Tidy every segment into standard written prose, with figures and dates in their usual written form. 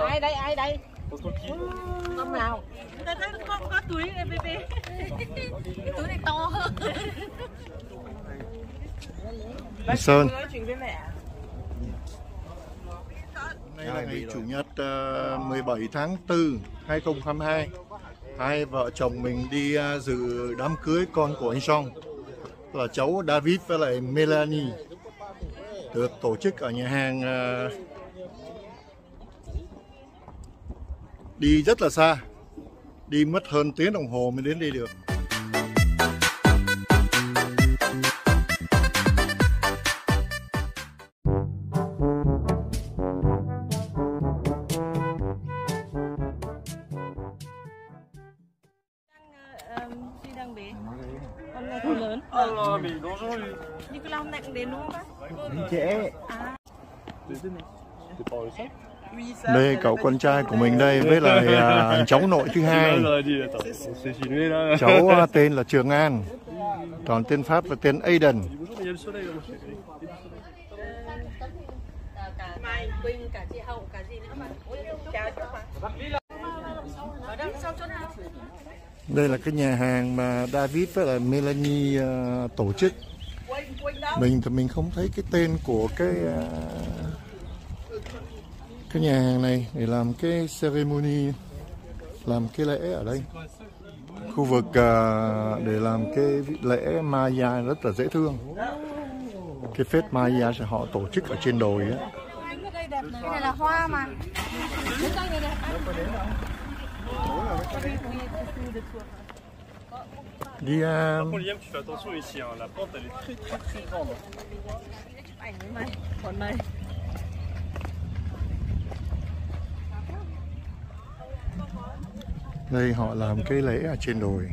Ai đây, ai đây? Không nào? Ta thấy có túi này bê. Cái túi này to hơn. Sơn. Nói chuyện với mẹ. Đây là ngày Chủ nhật 17 tháng 4 2022. Hai vợ chồng mình đi dự đám cưới con của anh Jean, là cháu David với lại Melanie, được tổ chức ở nhà hàng đi rất là xa, đi mất hơn tiếng đồng hồ mới đến đây được. Duy đang bé. Con này còn lớn. Nhưng cái lòng này cũng đến đúng không bác? Trễ. Đây cậu con trai của mình đây với lại cháu nội thứ hai. Cháu tên là Trường An, còn tên Pháp là tên Aiden. Cả Mai, Quỳnh, cả chị Hậu, cả gì nữa mà. Chào chú mà. Ở đâu sau chỗ nào? Đây là cái nhà hàng mà David với lại Melanie tổ chức. Mình thì mình không thấy cái tên của cái nhà hàng này để làm cái ceremony, làm cái lễ ở đây. Khu vực để làm cái lễ Maya rất là dễ thương. Cái phết Maya sẽ họ tổ chức ở trên đồi á. Cái này là hoa mà. Đi đây họ làm cái lễ ở trên đồi.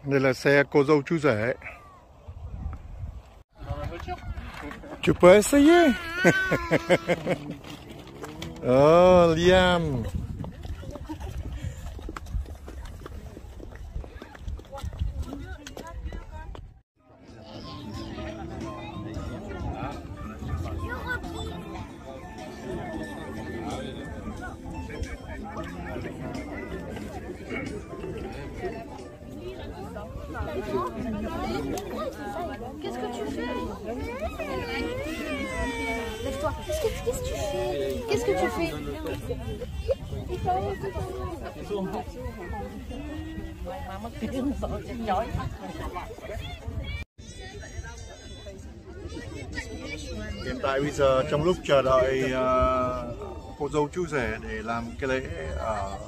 Đây là xe cô dâu chú rể. Tu peux essayer? Oh, Liam. Qu'est-ce que tu fais? Lève-toi. Qu'est-ce que tu fais? Qu'est-ce que tu fais? Hiện tại bây giờ trong lúc chờ đợi cô dâu chú rể để làm cái lễ ở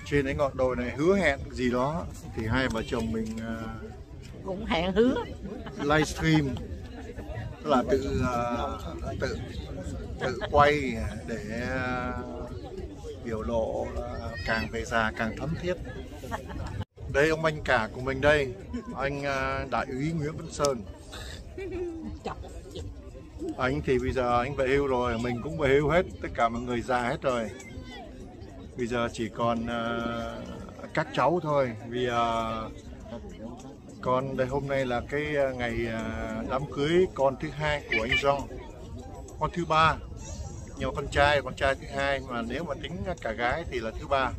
trên cái ngọn đồi này, hứa hẹn gì đó, thì hai vợ chồng mình Cũng hẹn hứa. livestream, tức là tự quay để biểu lộ càng về già càng thấm thiết. Đây ông anh cả của mình đây, anh đại úy Nguyễn Văn Sơn. Anh thì bây giờ anh về hưu rồi, mình cũng về hưu hết, tất cả mọi người già hết rồi. Bây giờ chỉ còn các cháu thôi, vì con đây hôm nay là cái ngày đám cưới con thứ hai của anh Jean, con thứ ba, nhưng mà con trai thứ hai, mà nếu mà tính cả gái thì là thứ ba.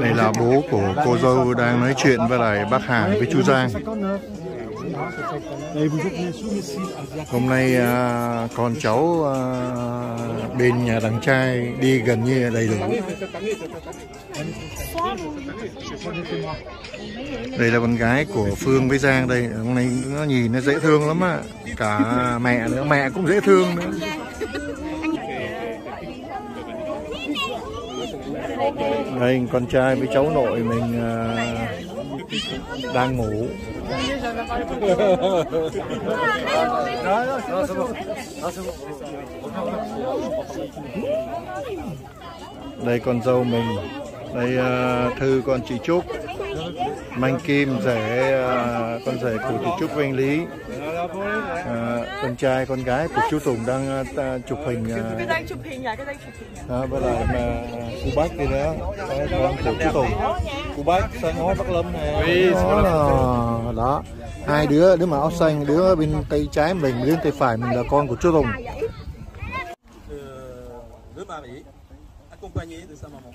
Đây là bố của cô dâu đang nói chuyện với lại bác Hải với chú Giang. Hôm nay con cháu bên nhà đàn trai đi gần như đầy đủ. Đây là con gái của Phương với Giang đây. Hôm nay nó nhìn nó dễ thương lắm á. Cả mẹ nữa, mẹ cũng dễ thương nữa. Đây con trai với cháu nội mình đang ngủ. Đây con dâu mình. Đây Thư con chị Trúc. Manh Kim rể con rể của chị Trúc với anh Lý. con trai con gái của chú Tùng đang chụp hình Cái đang chụp hình à, cái đang chụp hình à. với lại mà cô bác kia đó, con của chú Tùng, cô bác sang ngói Bắc Lâm nè, đó, hai đứa mà áo xanh, đứa bên tay trái mình, đứa bên tay phải mình là con của chú Tùng. Le mari, accompagné de sa maman.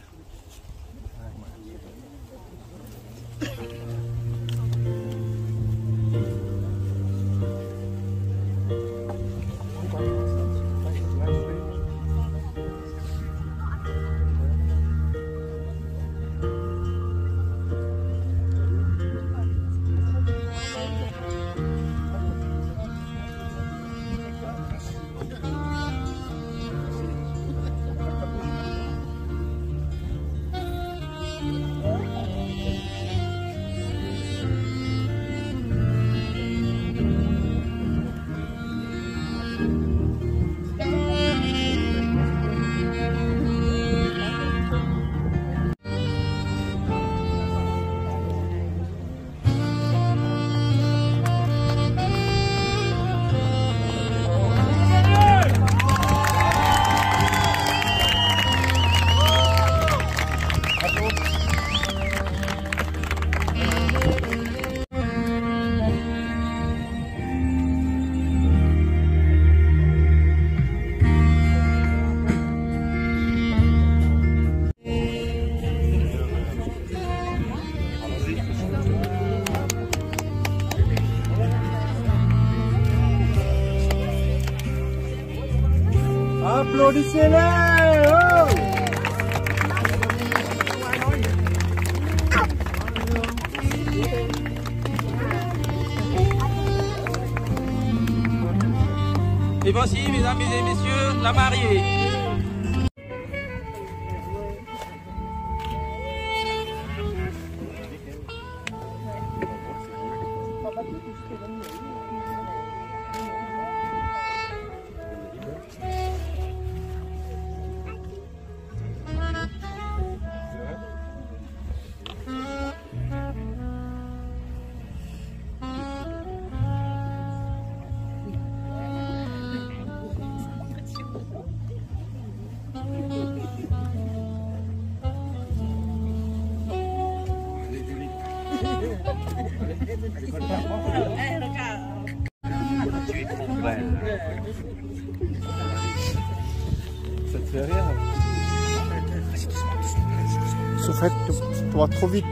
Applaudissez-les! Et voici, mesdames et messieurs, la mariée. Ça te fait rire? Souffrette, tu vas trop vite.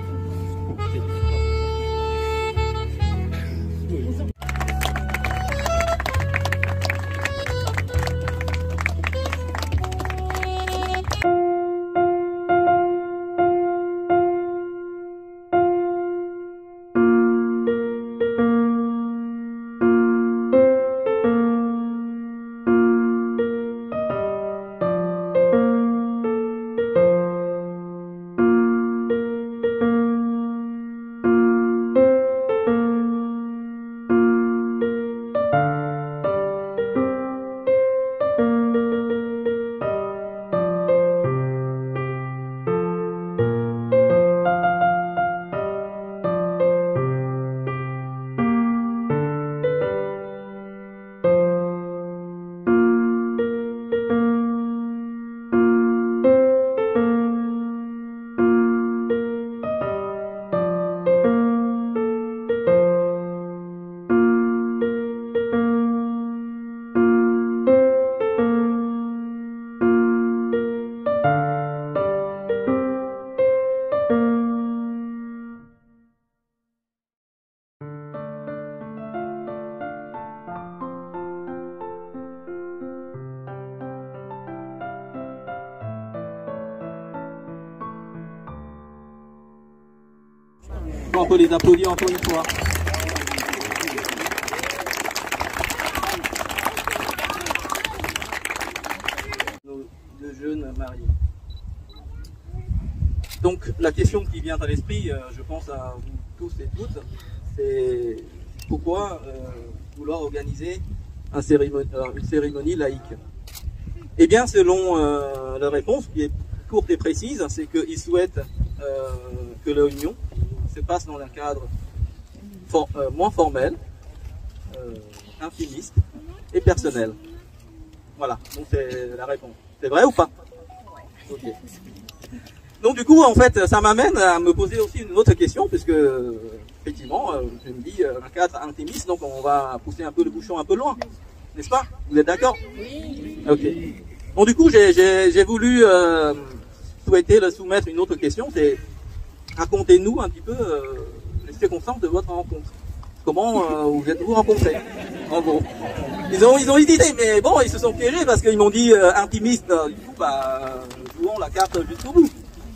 On peut les applaudir encore une fois. Nos deux jeunes mariés. Donc la question qui vient à l'esprit, je pense à vous tous et toutes, c'est pourquoi vouloir organiser une cérémonie laïque? Eh bien, selon la réponse qui est courte et précise, c'est qu'ils souhaitent que la réunion se passe dans un cadre moins formel, intimiste et personnel. Voilà, donc c'est la réponse. C'est vrai ou pas? Ok. Donc du coup, en fait, ça m'amène à me poser aussi une autre question, puisque effectivement, je me dis un cadre intimiste, donc on va pousser un peu le bouchon un peu loin, n'est-ce pas? Vous êtes d'accord? Oui. Ok. Donc du coup, j'ai voulu souhaiter le soumettre une autre question, c'est racontez-nous un petit peu les circonstances de votre rencontre. Comment vous êtes-vous rencontrés, en gros? Ils ont hésité, mais bon, ils se sont piégés parce qu'ils m'ont dit intimiste. Du coup, bah, jouons la carte jusqu'au bout.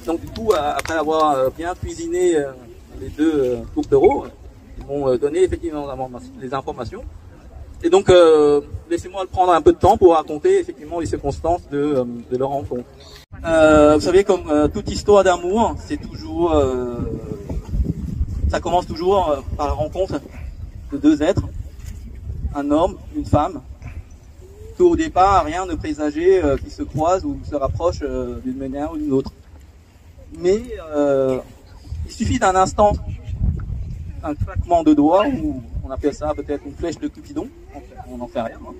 Donc du coup, après avoir bien cuisiné les deux tourtereaux, ils m'ont donné effectivement les informations. Et donc, laissez-moi prendre un peu de temps pour raconter effectivement les circonstances de leur rencontre. Vous savez, comme toute histoire d'amour, c'est toujours, ça commence toujours par la rencontre de deux êtres, un homme, une femme. Tout au départ, rien ne présageait qu'ils se croisent ou se rapprochent d'une manière ou d'une autre. Mais il suffit d'un instant, un claquement de doigts, ou on appelle ça peut-être une flèche de Cupidon, on n'en fait rien. Hein.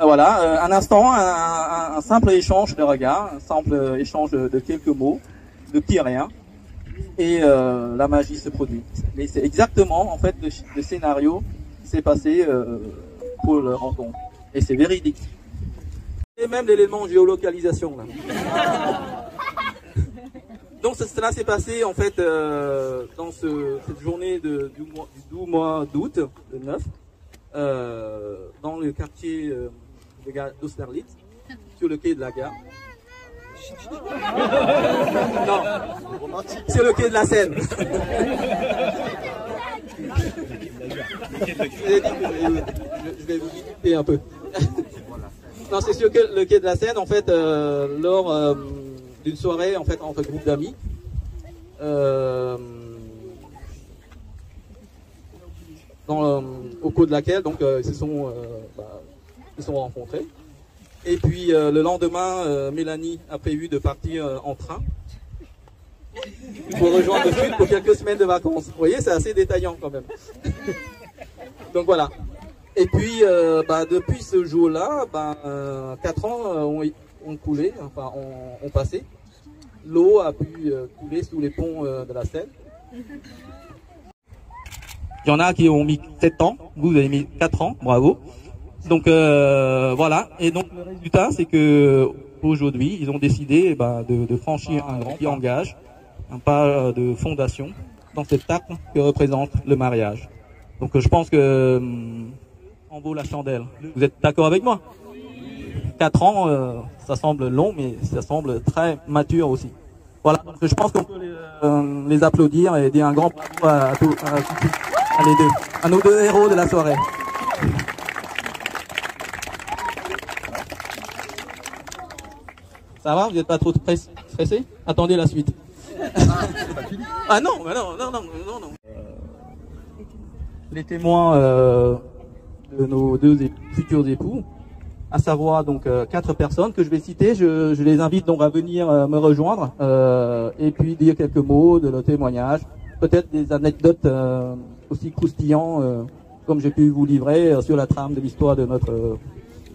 Voilà, un instant, un simple échange de regards, un simple échange de quelques mots, de petits riens, et la magie se produit. Mais c'est exactement en fait le scénario qui s'est passé pour le rencontre, et c'est véridique. Et même l'élément géolocalisation là. Donc cela s'est passé en fait dans cette journée du mois d'août, le 9, dans le quartier d'Austerlitz, sur le quai de la gare. Non, sur le quai de la Seine. Je vais vous visiter un peu. Non, c'est sur le quai de la Seine, en fait, lors d'une soirée en fait entre groupes d'amis. Au cours de laquelle donc ils se sont rencontrés. Et puis le lendemain, Mélanie a prévu de partir en train pour rejoindre le sud pour quelques semaines de vacances. Vous voyez, c'est assez détaillant quand même. Donc voilà. Et puis depuis ce jour-là, 4 ans ont coulé, enfin ont passé. L'eau a pu couler sous les ponts de la Seine. Il y en a qui ont mis 7 ans, vous avez mis 4 ans, bravo. Donc voilà, et donc le résultat c'est que aujourd'hui ils ont décidé de franchir un grand engage, un pas de fondation dans cette acte que représente le mariage. Donc je pense que en vaut la chandelle. Vous êtes d'accord avec moi? 4 ans, ça semble long, mais ça semble très mature aussi. Voilà, donc je pense qu'on peut les applaudir et dire un grand bravo à les deux, à nos deux héros de la soirée. Ça va? Vous n'êtes pas trop stressé? Attendez la suite. Ah non, mais non. Les témoins de nos deux futurs époux, à savoir donc 4 personnes que je vais citer. Je les invite donc à venir me rejoindre et puis dire quelques mots de leur témoignage, peut-être des anecdotes aussi croustillantes comme j'ai pu vous livrer sur la trame de l'histoire de notre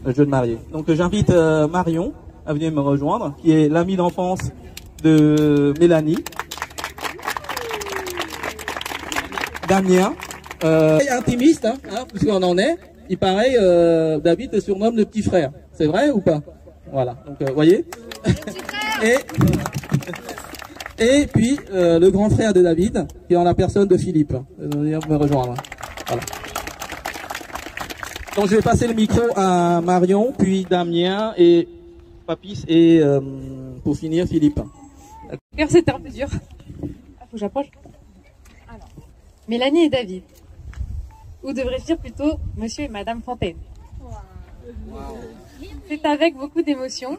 jeune marié. Donc j'invite Marion à venir me rejoindre, qui est l'amie d'enfance de Mélanie. Damien, intimiste, hein, puisqu'on en est. Il paraît, David le surnomme le petit frère. C'est vrai ou pas? Voilà, donc voyez. Et puis le grand frère de David, qui est en la personne de Philippe, de venir me rejoindre. Voilà. Donc je vais passer le micro à Marion, puis Damien et Papis, et pour finir Philippe. C'était un peu dur. Faut que j'approche. Alors, Mélanie et David. Ou devrais-je dire plutôt Monsieur et Madame Fontaine. Wow. C'est avec beaucoup d'émotion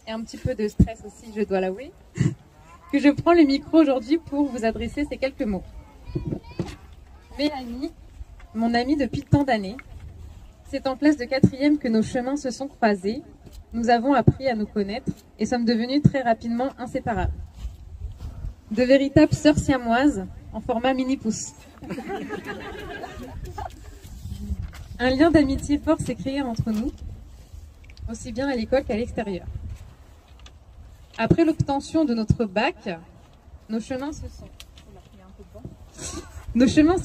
et un petit peu de stress aussi, je dois l'avouer, que je prends le micro aujourd'hui pour vous adresser ces quelques mots. Mélanie, mon amie depuis tant d'années, c'est en classe de 4e que nos chemins se sont croisés. Nous avons appris à nous connaître et sommes devenus très rapidement inséparables. De véritables sœurs siamoises en format mini-pouce. Un lien d'amitié fort s'est créé entre nous, aussi bien à l'école qu'à l'extérieur. Après l'obtention de notre bac, nos chemins se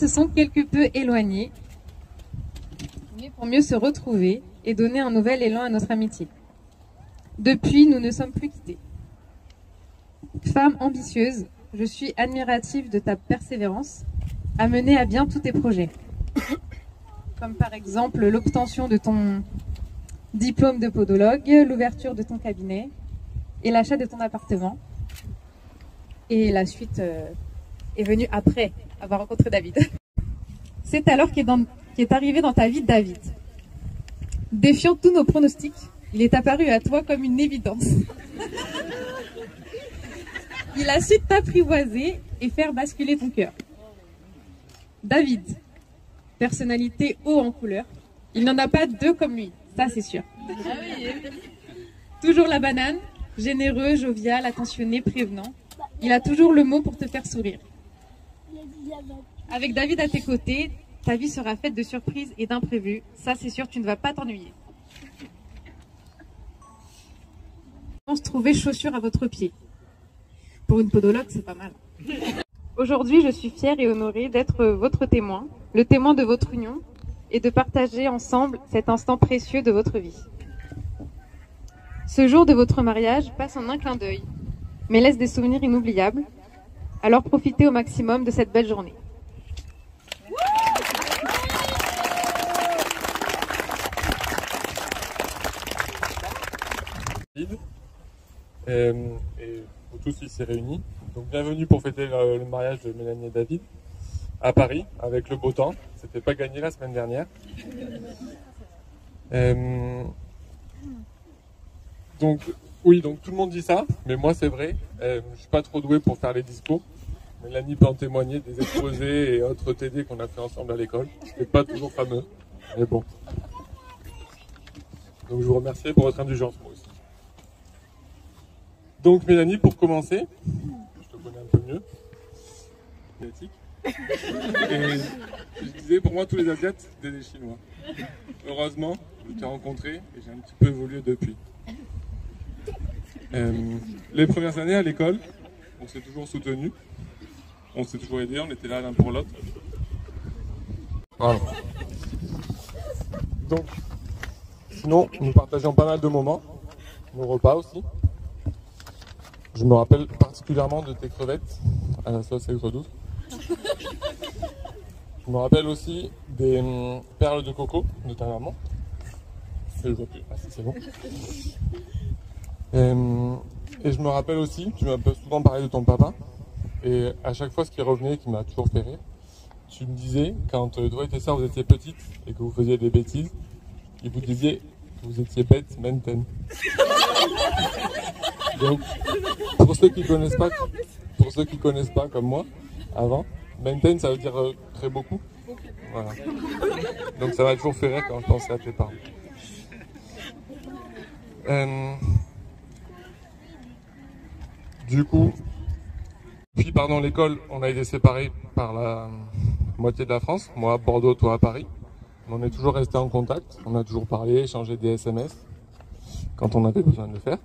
sont quelque peu éloignés, mais pour mieux se retrouver et donner un nouvel élan à notre amitié. Depuis, nous ne sommes plus quittés. Femme ambitieuse, je suis admirative de ta persévérance à mener à bien tous tes projets. Comme par exemple l'obtention de ton diplôme de podologue, l'ouverture de ton cabinet et l'achat de ton appartement. Et la suite est venue après avoir rencontré David. C'est alors qu'est arrivé dans ta vie David. Défiant tous nos pronostics, il est apparu à toi comme une évidence. Il a su t'apprivoiser et faire basculer ton cœur. David, personnalité haut en couleur, il n'en a pas deux comme lui, ça c'est sûr. Toujours la banane, généreux, jovial, attentionné, prévenant. Il a toujours le mot pour te faire sourire. Avec David à tes côtés, ta vie sera faite de surprises et d'imprévus. Ça c'est sûr, tu ne vas pas t'ennuyer. On se trouvait chaussures à votre pied. Pour une podologue, c'est pas mal. Aujourd'hui, je suis fière et honorée d'être votre témoin, le témoin de votre union, et de partager ensemble cet instant précieux de votre vie. Ce jour de votre mariage passe en un clin d'œil, mais laisse des souvenirs inoubliables. Alors profitez au maximum de cette belle journée. Et pour tous ici réunis. Donc bienvenue pour fêter le mariage de Mélanie et David à Paris avec le beau temps. C'était pas gagné la semaine dernière. Donc oui, donc tout le monde dit ça, mais moi c'est vrai. Je suis pas trop doué pour faire les discours. Mélanie peut en témoigner des exposés et autres TD qu'on a fait ensemble à l'école. C'était pas toujours fameux, mais bon. Donc je vous remercie pour votre indulgence moi aussi. Donc Mélanie, pour commencer, je te connais un peu mieux, asiatique. Et je disais, pour moi, tous les Asiates, c'est des Chinois. Heureusement, je t'ai rencontré et j'ai un petit peu évolué depuis. Les premières années à l'école, on s'est toujours soutenus, on s'est toujours aidés, on était là l'un pour l'autre. Voilà. Donc, sinon, nous partageons pas mal de moments, nos repas aussi. Je me rappelle particulièrement de tes crevettes à la sauce aigre douce. Je me rappelle aussi des perles de coco de ta maman. Et je vois plus. Ah si, c'est bon. Et je me rappelle aussi, tu m'as souvent parlé de ton papa. Et à chaque fois, ce qui revenait, qui m'a toujours fait rire, tu me disais, quand toi et tes sœurs, vous étiez petites et que vous faisiez des bêtises, il vous disait que vous étiez bêtes, mainten. Donc, pour ceux qui connaissent pas comme moi, avant, maintain ça veut dire très beaucoup. Voilà. Donc ça m'a toujours fait rire quand je pensais à tes parents. Du coup, puis pardon, l'école, on a été séparés par la moitié de la France, moi à Bordeaux, toi à Paris. Mais on est toujours resté en contact, on a toujours parlé, échangé des SMS quand on avait besoin de le faire.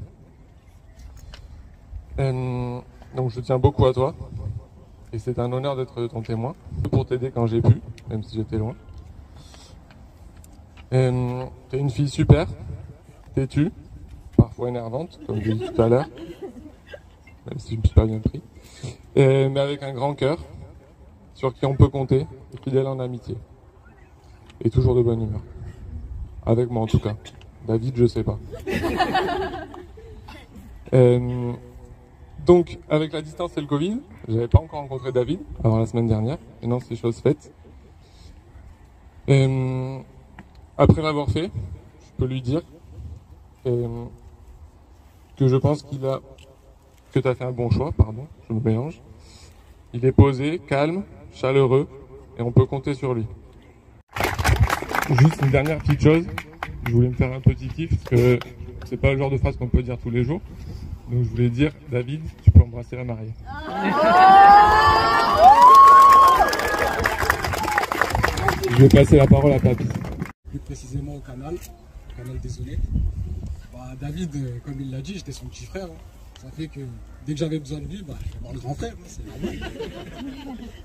Donc je tiens beaucoup à toi et c'est un honneur d'être ton témoin pour t'aider quand j'ai pu, même si j'étais loin. T'es une fille super, têtue, parfois énervante, comme j'ai dit tout à l'heure, même si je me suis pas bien pris, mais avec un grand cœur, sur qui on peut compter, et fidèle en amitié, et toujours de bonne humeur. Avec moi en tout cas. David, je sais pas. Donc, avec la distance et le Covid, j'avais pas encore rencontré David avant la semaine dernière. Et non, c'est chose faite. Après l'avoir fait, je peux lui dire que je pense que tu as fait un bon choix, pardon, je me mélange. Il est posé, calme, chaleureux, et on peut compter sur lui. Juste une dernière petite chose, je voulais me faire un petit kiff, parce que c'est pas le genre de phrase qu'on peut dire tous les jours. Donc je voulais dire, David, tu peux embrasser la mariée. Je vais passer la parole à Papy. précisément au canal désolé. Bah, David, comme il l'a dit, j'étais son petit frère. Hein. Ça fait que dès que j'avais besoin de lui, bah, je vais voir le grand frère, hein, c'est normal.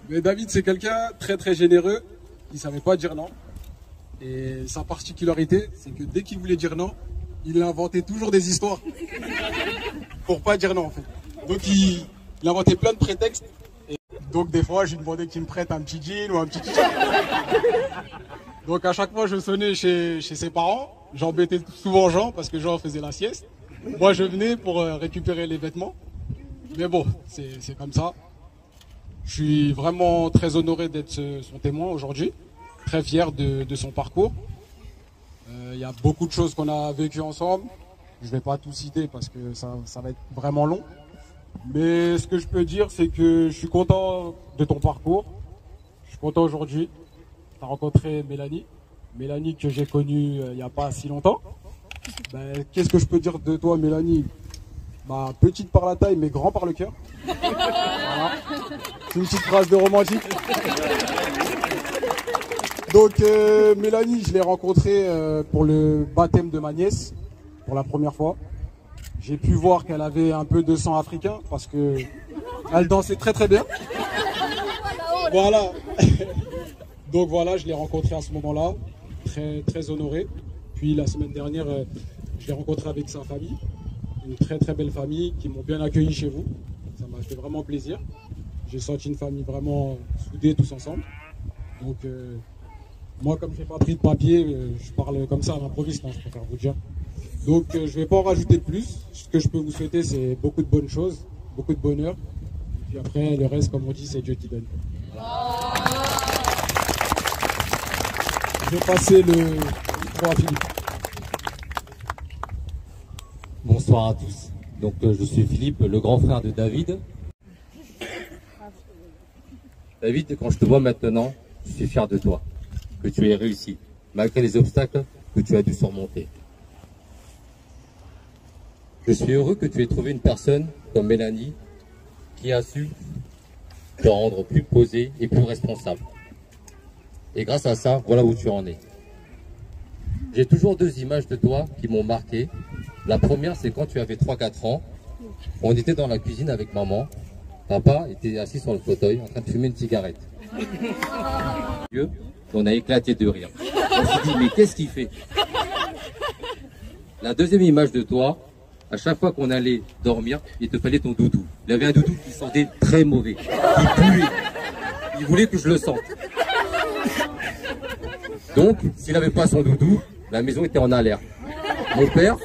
Mais David, c'est quelqu'un très très généreux, qui ne savait pas dire non. Et sa particularité, c'est que dès qu'il voulait dire non, il inventait toujours des histoires pour pas dire non en fait. Donc il inventait plein de prétextes. Et donc des fois, je lui demandais qu'il me prête un petit jean ou un petit t-shirt. Donc à chaque fois, je sonnais chez ses parents. J'embêtais souvent Jean parce que Jean faisait la sieste. Moi, je venais pour récupérer les vêtements. Mais bon, c'est comme ça. Je suis vraiment très honoré d'être son témoin aujourd'hui. Très fier de son parcours. Il y a beaucoup de choses qu'on a vécues ensemble. Je ne vais pas tout citer parce que ça va être vraiment long. Mais ce que je peux dire, c'est que je suis content de ton parcours. Je suis content aujourd'hui. Tu as rencontré Mélanie. Mélanie que j'ai connue il n'y a pas si longtemps. Ben, qu'est-ce que je peux dire de toi, Mélanie? Bah, petite par la taille, mais grand par le cœur. Voilà. C'est une petite phrase de romantique. Donc, Mélanie, je l'ai rencontrée pour le baptême de ma nièce, pour la première fois. J'ai pu voir qu'elle avait un peu de sang africain, parce que elle dansait très très bien. Voilà. Donc voilà, je l'ai rencontrée à ce moment-là, très, très honoré. Puis la semaine dernière, je l'ai rencontré avec sa famille, une très très belle famille qui m'ont bien accueilli chez vous. Ça m'a fait vraiment plaisir. J'ai senti une famille vraiment soudée tous ensemble. Donc moi, comme je n'ai pas pris de papier, je parle comme ça à l'improviste, hein, je préfère vous dire. Donc je ne vais pas en rajouter plus. Ce que je peux vous souhaiter, c'est beaucoup de bonnes choses, beaucoup de bonheur. Puis après, le reste, comme on dit, c'est Dieu qui donne. Je vais passer le micro à Philippe. Bonsoir à tous. Donc je suis Philippe, le grand frère de David. David, quand je te vois maintenant, je suis fier de toi, que tu aies réussi, malgré les obstacles que tu as dû surmonter. Je suis heureux que tu aies trouvé une personne comme Mélanie qui a su te rendre plus posé et plus responsable. Et grâce à ça, voilà où tu en es. J'ai toujours deux images de toi qui m'ont marqué. La première, c'est quand tu avais 3-4 ans. On était dans la cuisine avec maman. Papa était assis sur le fauteuil en train de fumer une cigarette. On a éclaté de rire. On s'est dit, mais qu'est-ce qu'il fait? La deuxième image de toi, à chaque fois qu'on allait dormir, il te fallait ton doudou. Il avait un doudou qui sentait très mauvais, qui puait. Il voulait que je le sente. Donc, s'il n'avait pas son doudou, la maison était en alerte. Mon père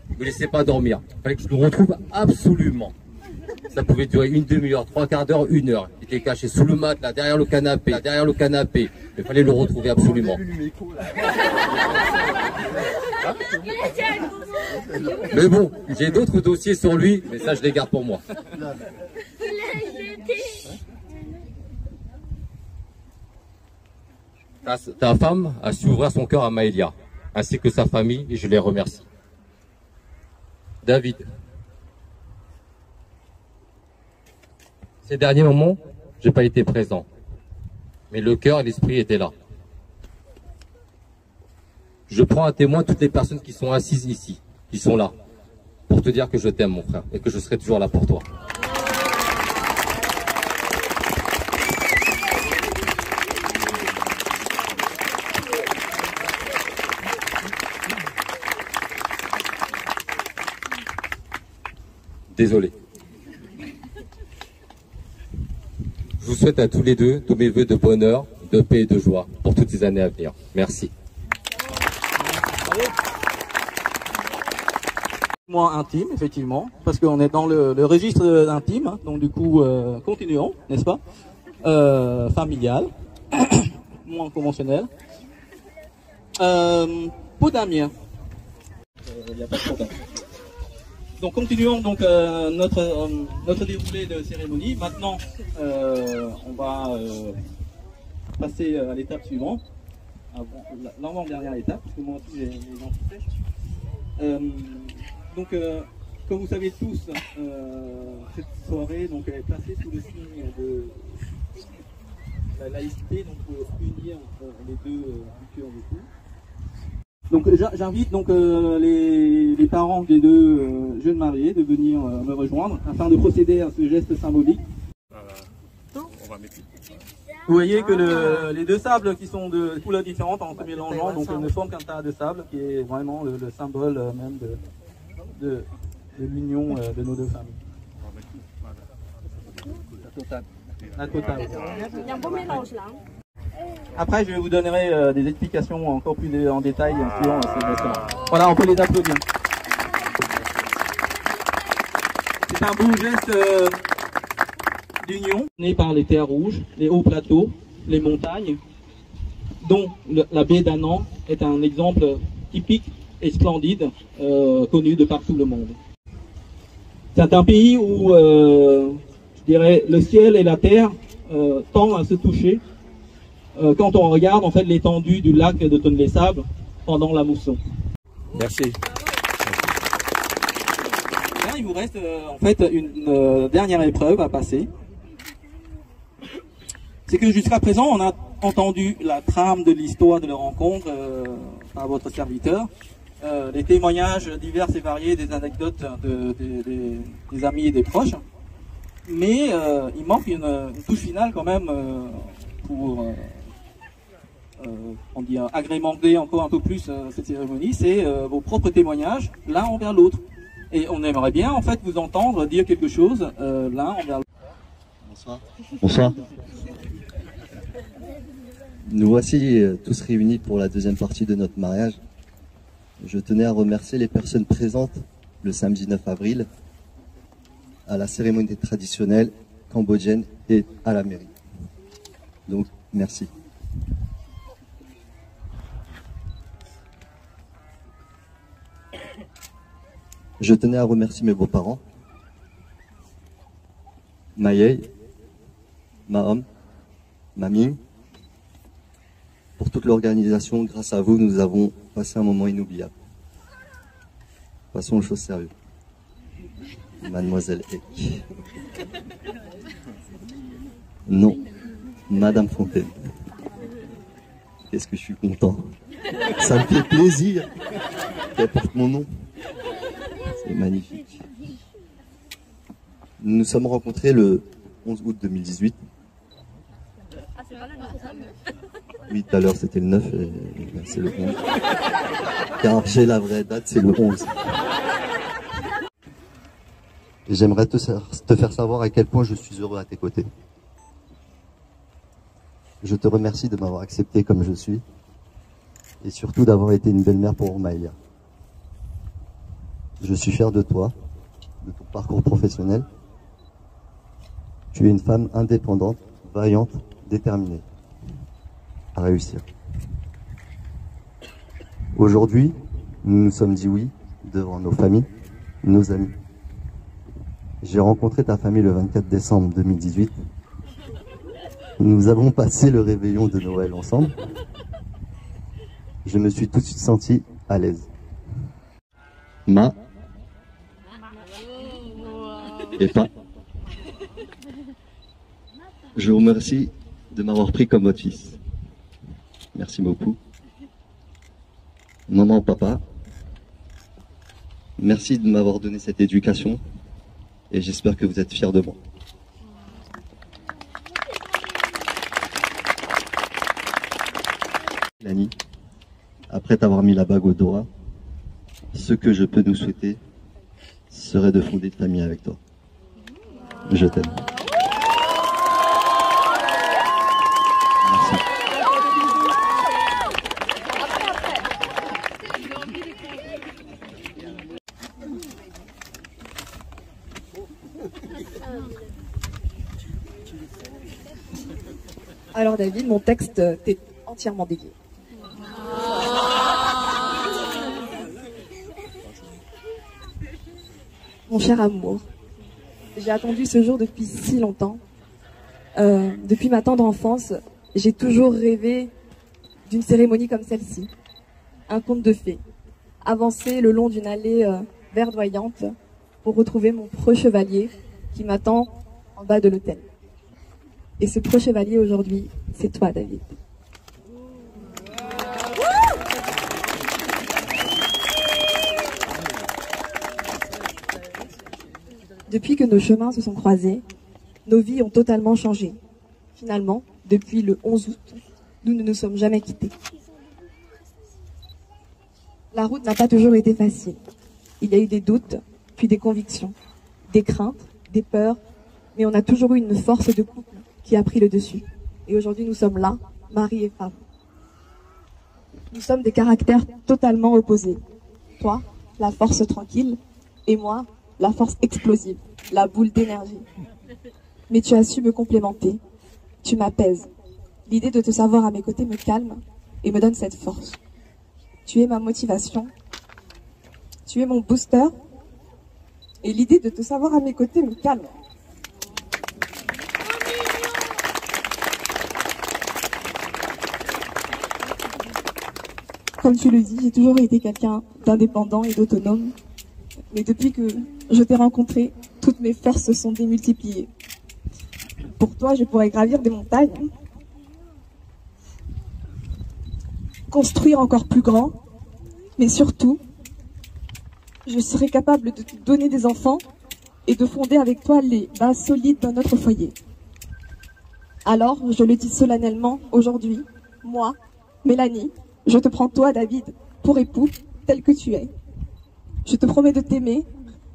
ne me laissait pas dormir. Il fallait que je le retrouve absolument. Ça pouvait durer une demi-heure, 3/4 d'heure, 1 heure. Il était caché sous le matelas, derrière le canapé. Il fallait le retrouver absolument. Mais bon, j'ai d'autres dossiers sur lui, mais ça je les garde pour moi. Ta femme a su ouvrir son cœur à Maëlia, ainsi que sa famille, et je les remercie. David. Ces derniers moments, j'ai pas été présent, mais le cœur et l'esprit étaient là. Je prends à témoin toutes les personnes qui sont assises ici, qui sont là, pour te dire que je t'aime mon frère, et que je serai toujours là pour toi. Désolé. Je vous souhaite à tous les deux tous mes vœux de bonheur, de paix et de joie pour toutes ces années à venir. Merci. Moi intime, effectivement, parce qu'on est dans le registre intime, hein, donc du coup, continuons, n'est-ce pas? Familial, moins conventionnel. Pour Damien. Il n'y a pas de problème. Donc continuons donc notre déroulé de cérémonie. Maintenant, on va passer à l'étape suivante, l'avant-dernière étape, parce que moi aussi j'ai les gens qui sèchent. Donc, comme vous savez tous, cette soirée donc, est placée sous le signe de la laïcité, donc pour unir les deux cultures du coup. Donc j'invite donc les parents des deux jeunes mariés de venir me rejoindre afin de procéder à ce geste symbolique. Vous voyez que les deux sables qui sont de couleurs différentes en se mélangeant donc ne forment qu'un tas de sable qui est vraiment le symbole même de l'union de nos deux familles. La totale. Il y a un beau mélange là. Après, je vous donnerai des explications encore plus en détail en suivant ces gestes-là. Voilà, on peut les applaudir. C'est un beau geste d'union, né par les terres rouges, les hauts plateaux, les montagnes, dont la baie d'Annan est un exemple typique et splendide, connu de partout le monde. C'est un pays où, je dirais, le ciel et la terre tendent à se toucher quand on regarde en fait l'étendue du lac de Tonlé-Sable pendant la mousson. Merci. Là, il vous reste en fait une dernière épreuve à passer. C'est que jusqu'à présent, on a entendu la trame de l'histoire de la rencontre par votre serviteur, les témoignages divers et variés, des anecdotes des amis et des proches. Mais il manque une touche finale quand même pour on dit agrémenter encore un peu plus cette cérémonie, c'est vos propres témoignages l'un envers l'autre. Et on aimerait bien en fait vous entendre dire quelque chose l'un envers l'autre. Bonsoir. Bonsoir. Nous voici tous réunis pour la deuxième partie de notre mariage. Je tenais à remercier les personnes présentes le samedi 9 avril à la cérémonie traditionnelle cambodgienne et à la mairie. Donc, merci. Je tenais à remercier mes beaux-parents, Maïei, Mahom, Maming. Pour toute l'organisation, grâce à vous, nous avons passé un moment inoubliable. Passons aux choses sérieuses. Mademoiselle Eck. Non, Madame Fontaine. Qu'est-ce que je suis content. Ça me fait plaisir qu'elle porte mon nom. C'est magnifique. Nous nous sommes rencontrés le 11 août 2018. Oui, tout à l'heure c'était le 9 et c'est le 11. Car j'ai la vraie date, c'est le 11. J'aimerais te faire savoir à quel point je suis heureux à tes côtés. Je te remercie de m'avoir accepté comme je suis et surtout d'avoir été une belle-mère pour Maïlia. Je suis fier de toi, de ton parcours professionnel. Tu es une femme indépendante, vaillante, déterminée à réussir. Aujourd'hui, nous nous sommes dit oui devant nos familles, nos amis. J'ai rencontré ta famille le 24 décembre 2018. Nous avons passé le réveillon de Noël ensemble. Je me suis tout de suite senti à l'aise. Et pas. Je vous remercie de m'avoir pris comme votre fils. Merci beaucoup. Maman, papa, merci de m'avoir donné cette éducation et j'espère que vous êtes fiers de moi. Lani, après t'avoir mis la bague au doigt, ce que je peux nous souhaiter serait de fonder une famille avec toi. Je t'aime. Merci. Alors David, mon texte t'est entièrement dédié. Mon cher amour, j'ai attendu ce jour depuis si longtemps. Depuis ma tendre enfance, j'ai toujours rêvé d'une cérémonie comme celle-ci. Un conte de fées. Avancer le long d'une allée verdoyante pour retrouver mon preux-chevalier qui m'attend en bas de l'hôtel. Et ce preux-chevalier aujourd'hui, c'est toi, David. Depuis que nos chemins se sont croisés, nos vies ont totalement changé. Finalement, depuis le 11 août, nous ne nous sommes jamais quittés. La route n'a pas toujours été facile. Il y a eu des doutes, puis des convictions, des craintes, des peurs, mais on a toujours eu une force de couple qui a pris le dessus. Et aujourd'hui, nous sommes là, mari et femme. Nous sommes des caractères totalement opposés. Toi, la force tranquille, et moi, la force explosive, la boule d'énergie. Mais tu as su me complémenter, tu m'apaises. L'idée de te savoir à mes côtés me calme et me donne cette force. Tu es ma motivation, tu es mon booster, et l'idée de te savoir à mes côtés me calme. Comme tu le dis, j'ai toujours été quelqu'un d'indépendant et d'autonome. Mais depuis que je t'ai rencontré, toutes mes forces se sont démultipliées. Pour toi, je pourrais gravir des montagnes, construire encore plus grand, mais surtout, je serai capable de te donner des enfants et de fonder avec toi les bases solides d'un autre foyer. Alors, je le dis solennellement aujourd'hui, moi, Mélanie, je te prends toi, David, pour époux, tel que tu es. Je te promets de t'aimer,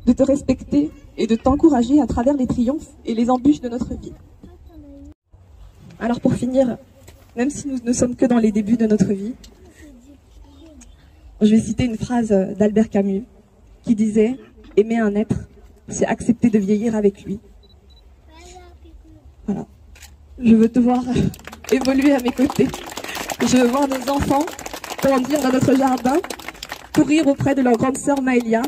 de te respecter et de t'encourager à travers les triomphes et les embûches de notre vie. Alors pour finir, même si nous ne sommes que dans les débuts de notre vie, je vais citer une phrase d'Albert Camus qui disait « Aimer un être, c'est accepter de vieillir avec lui. » Voilà. Je veux te voir évoluer à mes côtés. Je veux voir nos enfants grandir dans notre jardin, courir auprès de leur grande sœur Maëlia.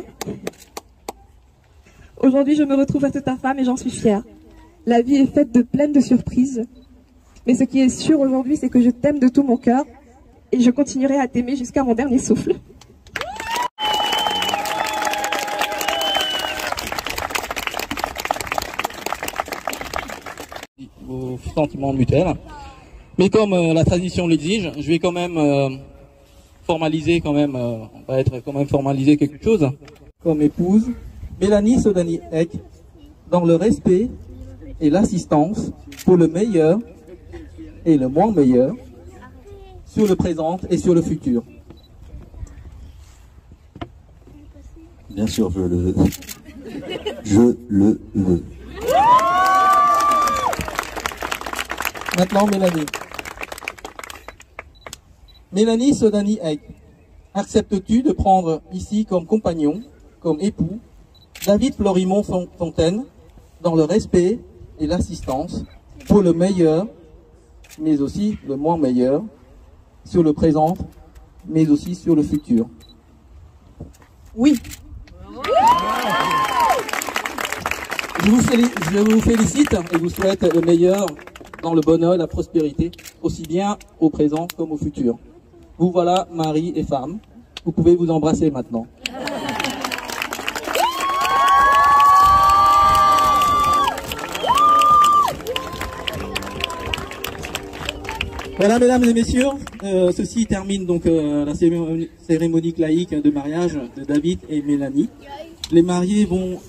Aujourd'hui, je me retrouve être ta femme et j'en suis fière. La vie est faite de pleine de surprises. Mais ce qui est sûr aujourd'hui, c'est que je t'aime de tout mon cœur et je continuerai à t'aimer jusqu'à mon dernier souffle. Vos sentiments mutuels. Mais comme la tradition l'exige, je vais quand même formaliser on va être quand même formaliser quelque chose. Comme épouse, Mélanie Sodani Eck, dans le respect et l'assistance pour le meilleur et le moins meilleur, sur le présent et sur le futur. Bien sûr, je le veux. Je le veux. Maintenant, Mélanie. Mélanie Sodani Eck, acceptes-tu de prendre ici comme compagnon, comme époux, David Florimond Fontaine, dans le respect et l'assistance pour le meilleur, mais aussi le moins meilleur, sur le présent, mais aussi sur le futur? Oui. Je vous félicite et vous souhaite le meilleur dans le bonheur et la prospérité, aussi bien au présent comme au futur. Vous voilà mari et femme. Vous pouvez vous embrasser maintenant. Voilà, mesdames et messieurs, ceci termine donc la cérémonie laïque de mariage de David et Mélanie. Les mariés vont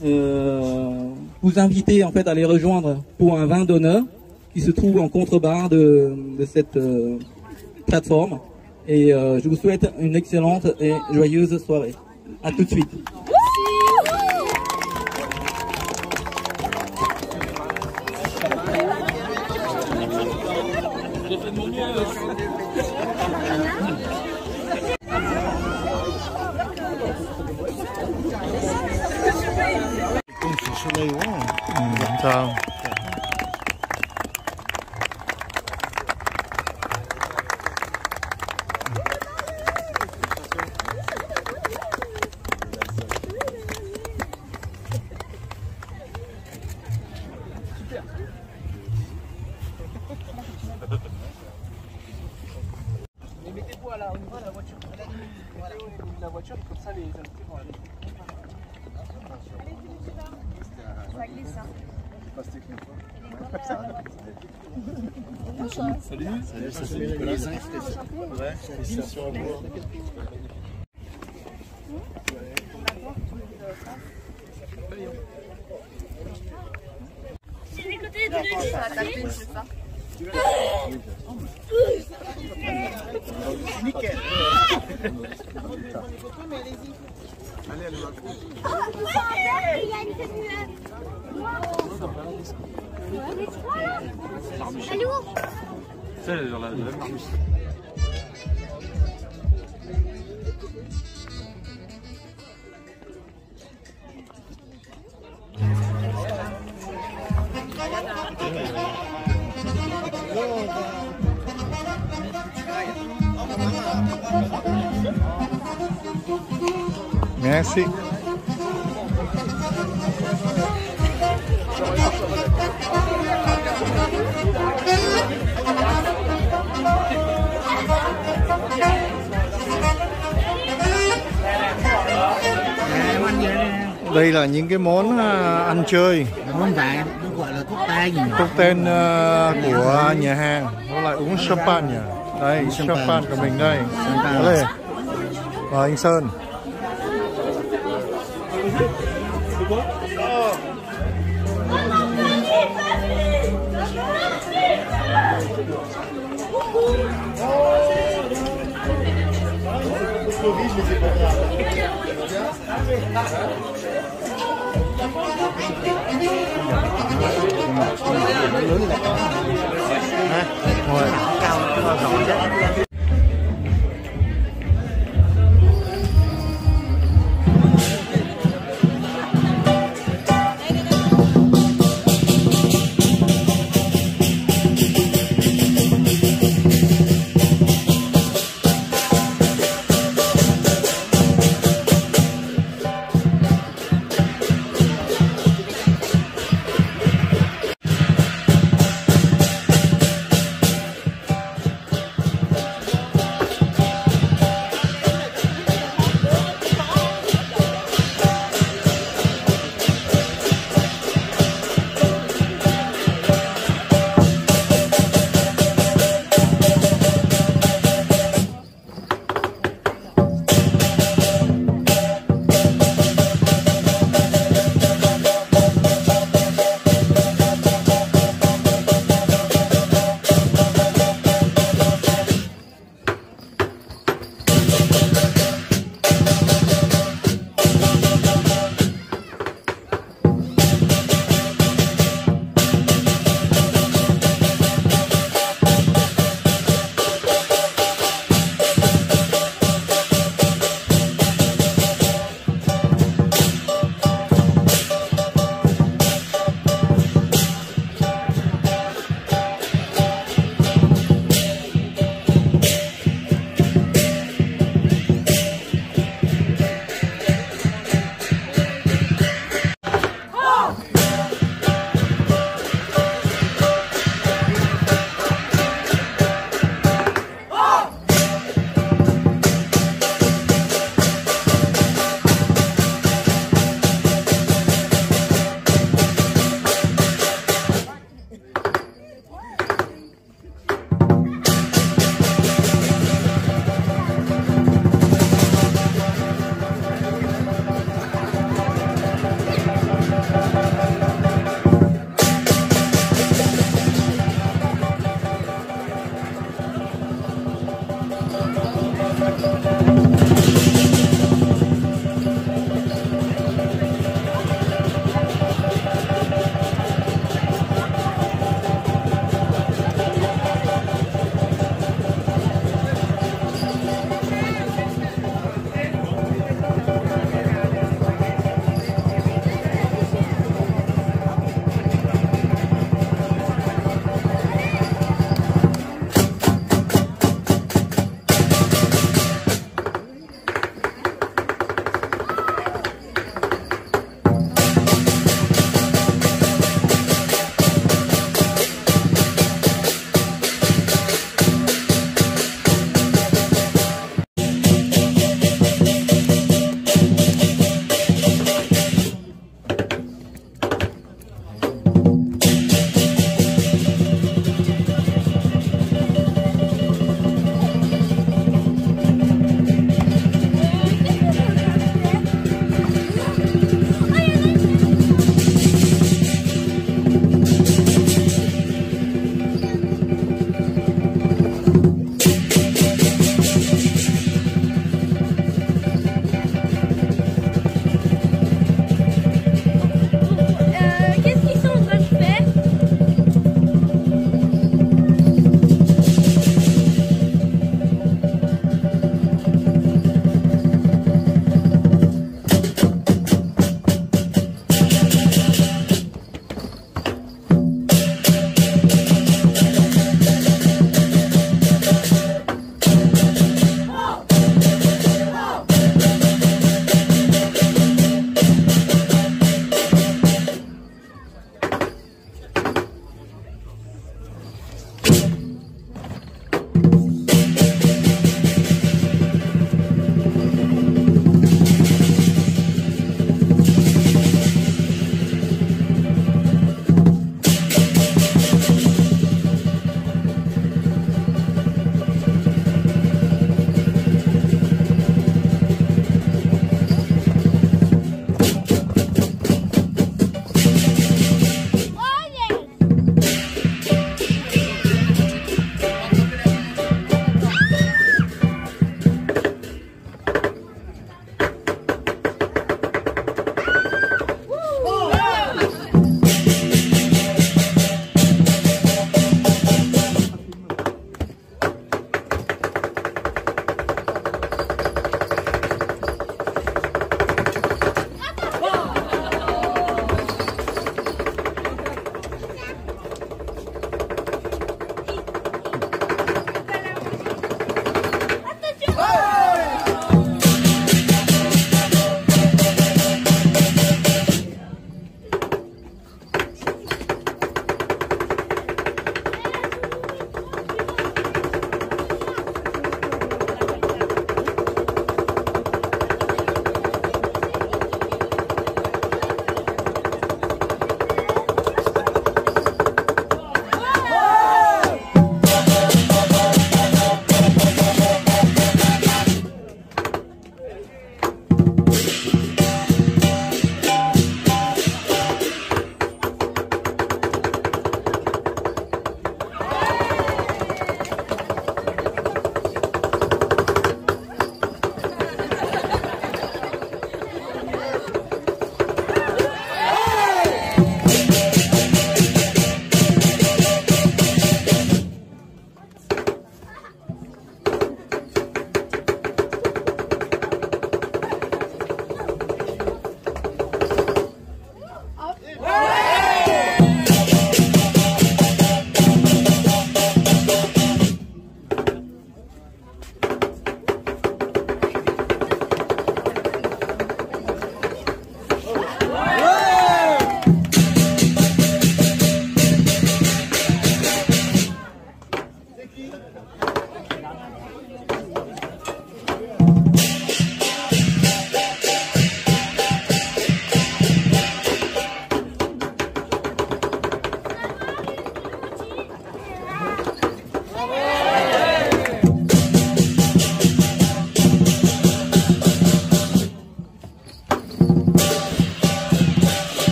vous inviter en fait à les rejoindre pour un vin d'honneur qui se trouve en contrebas de cette plateforme. Et je vous souhaite une excellente et joyeuse soirée. À tout de suite. J'ai fait de mon mieux. Soleil, wow. Mettez-vous au niveau de la voiture. Voilà, au niveau de la voiture, comme ça les invités vont aller. Ça glisse, hein. Salut. Salut, c'est Nicolas. Ouais, ici sur un bois. Ça va taper, c'est ça. Nickel. Allez, elle est où? C'est genre la marmouche. Merci. Đây là những cái món ăn chơi. Món vàng, nó gọi là thuốc tên. Thuốc tên của nhà hàng. Nó lại uống champagne nhỉ? Đây, champagne của mình đây. Đây. Và anh Sơn. Rồi.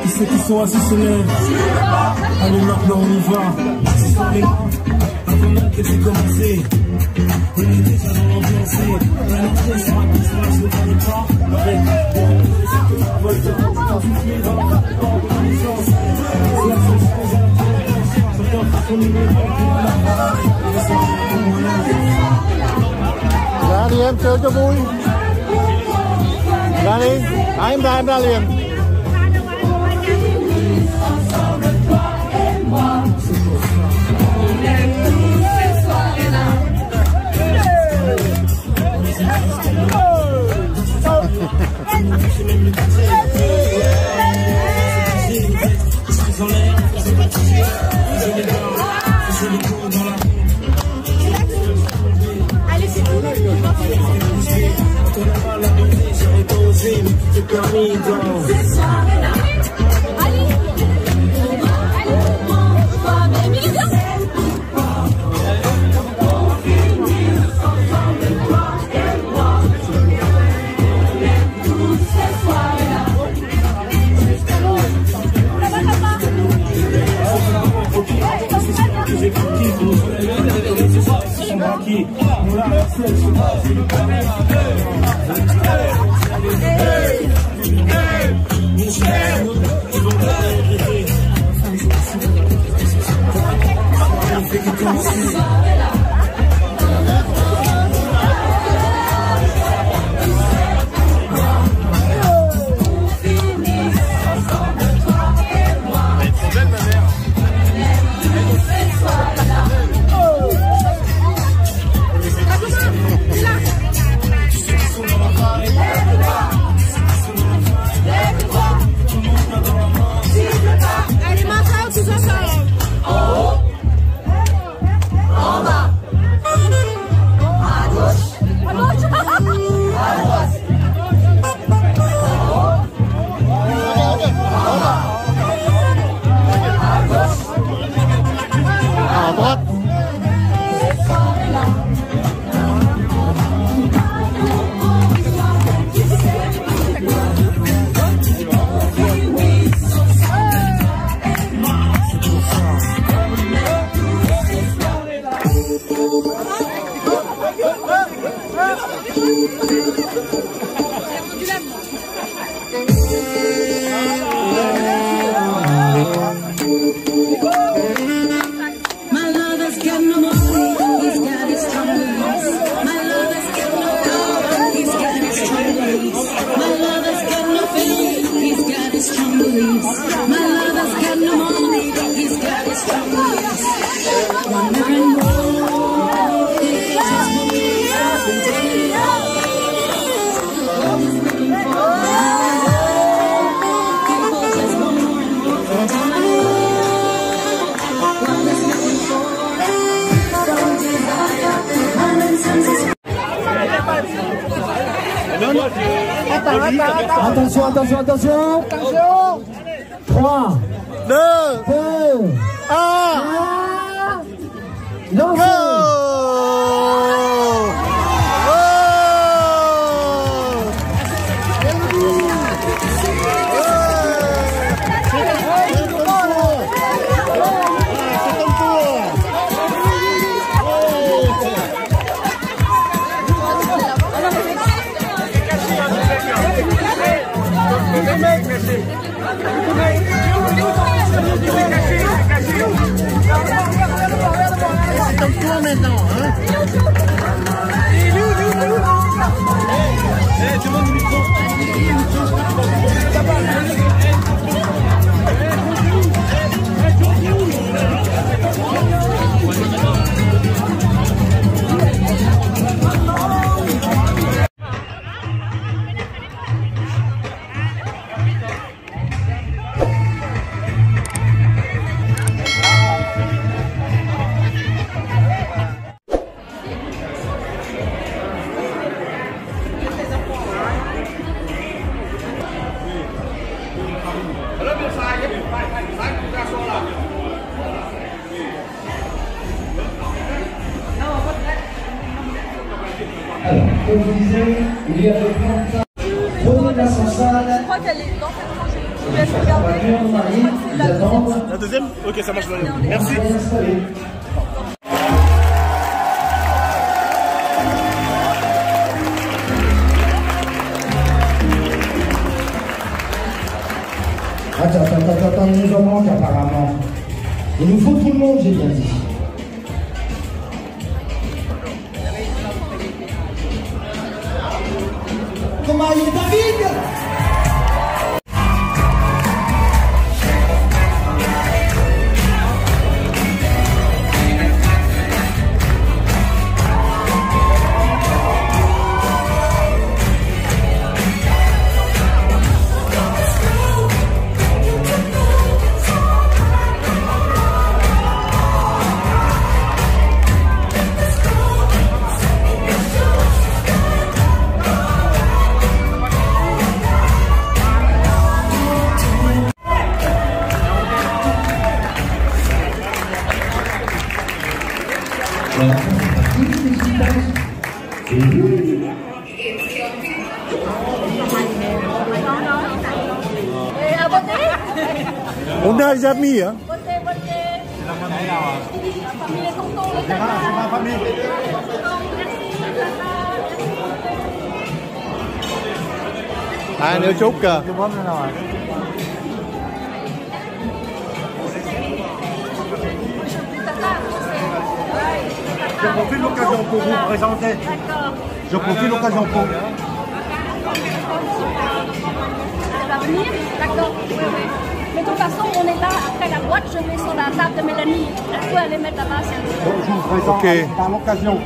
Qui c'est qui sont assis se lèvent. Allez maintenant on y va. Ce soir les gars, avant même que c'est commencé, on est déjà dans l'ambiance. La rentrée sur un petit soir sur le pas. Avec des vol de souffler dans la licence. C'est la chose qu'on est Ra đi em chơi cho vui. Ra đi, em ra liền. Allez, c'est tout. Attention, attention, attention. 3, 2, 1, go! C'est comme toi maintenant, hein? Tu montes le micro. Alors, comme je disais, il y a des plantes. Prenez l'ascenseur. Je crois qu'elle est dans cette rangée. Je vous laisse La regarder. voiture, Marie, ils attendent. La deuxième? Ok, ça marche. Merci. Attends, il nous en manque apparemment. Il nous faut tout le monde, j'ai bien dit. Comment il est, David? On a les amis, hein. Ai nữa chút kìa. Je profite l'occasion pour vous présenter. Je profite l'occasion pour. Elle va venir? D'accord, oui, oui. Mais de toute façon, on est là, après la boîte, je mets sur la table de Mélanie. Elle peut aller mettre là-bas si elle veut. Je vous présente par l'occasion.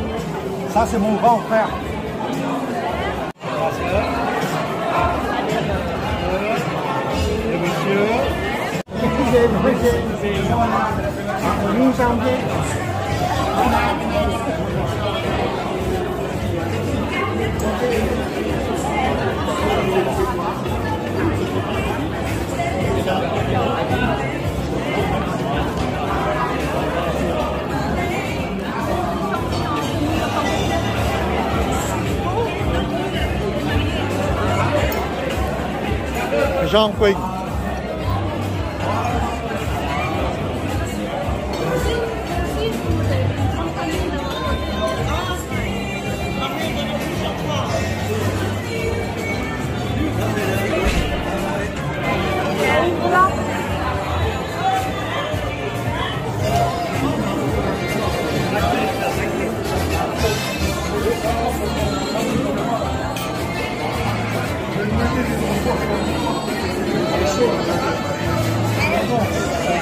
Ça, c'est mon grand frère. Jean Quỳnh.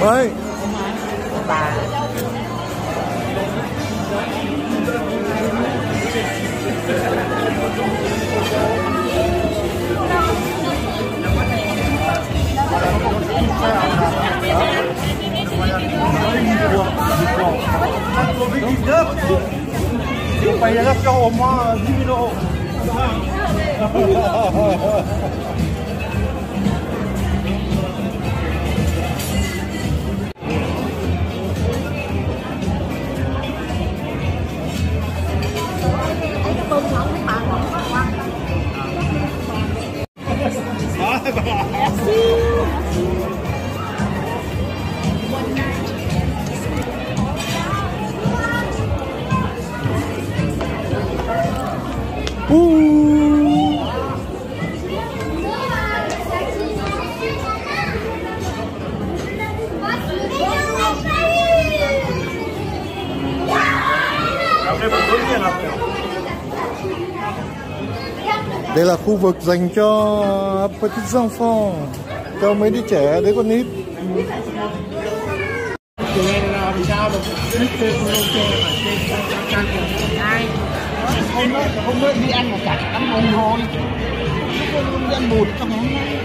Ouais. Il va y aller faire au moins 10 000 euros. Đây là khu vực dành cho petits enfants, cho mấy đứa trẻ, đứa con nít. Tụi em làm sao được thích chơi ai không mới đi ăn một cả tấm hồn thôi, không đi ăn bột trong hôm nay.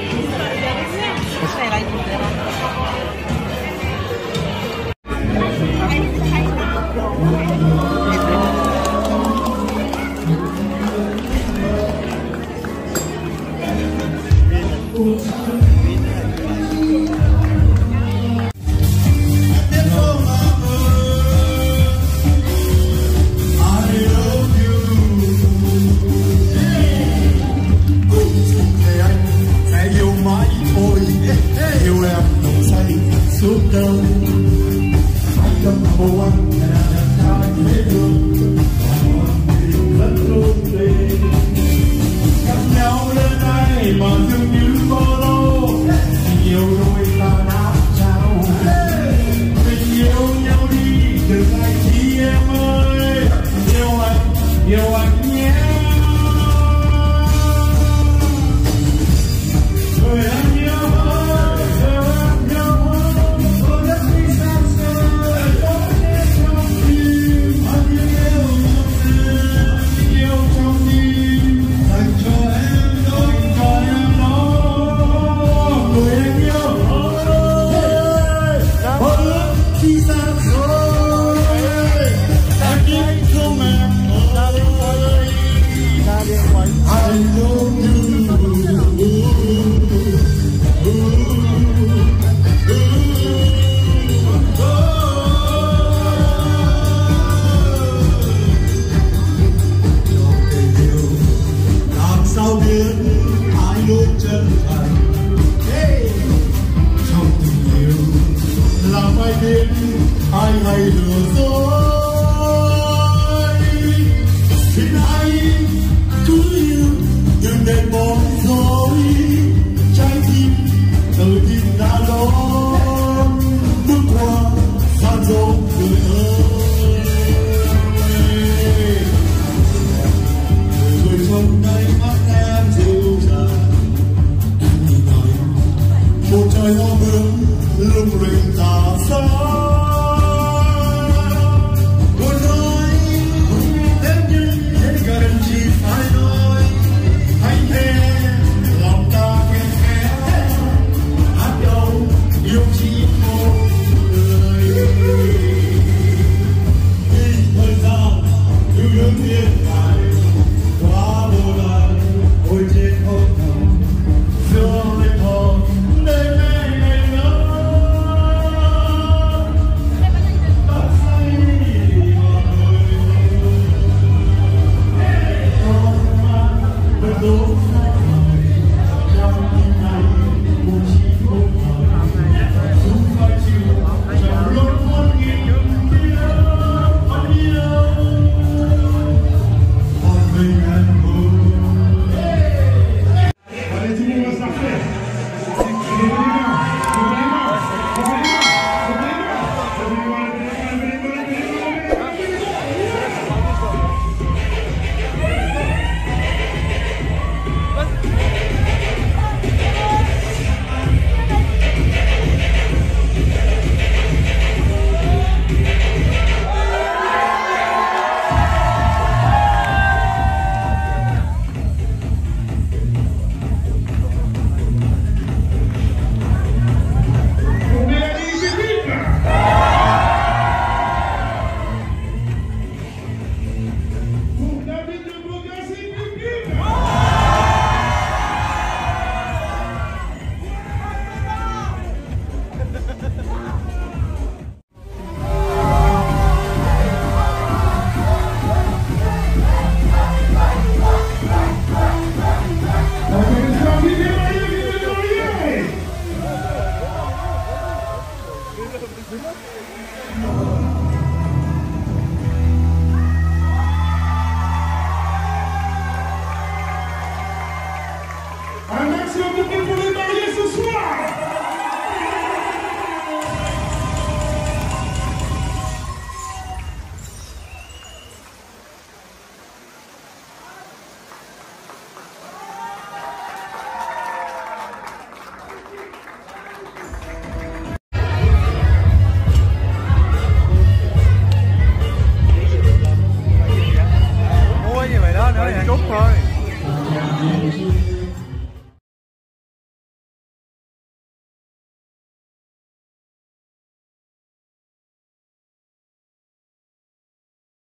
Suốt đời hãy cầm bộ anh là trai thế thương rất luôn đi gặp nhau đến đây mà dường như bao lâu nhiều đôi ta đã trao mình yêu nhau đi từ ngày khi em ơi yêu anh nhé. Người anh yêu ơi ai hay lừa dối xin anh cứ yêu đừng để bối rối trái tim từ tim đã đón bước qua gian dối người ơi người trong tay mắt em dịu dàng nhìn anh một trời hoa bướm lung linh tà sáng. Un maximum de bruit pour les mariés ce soir.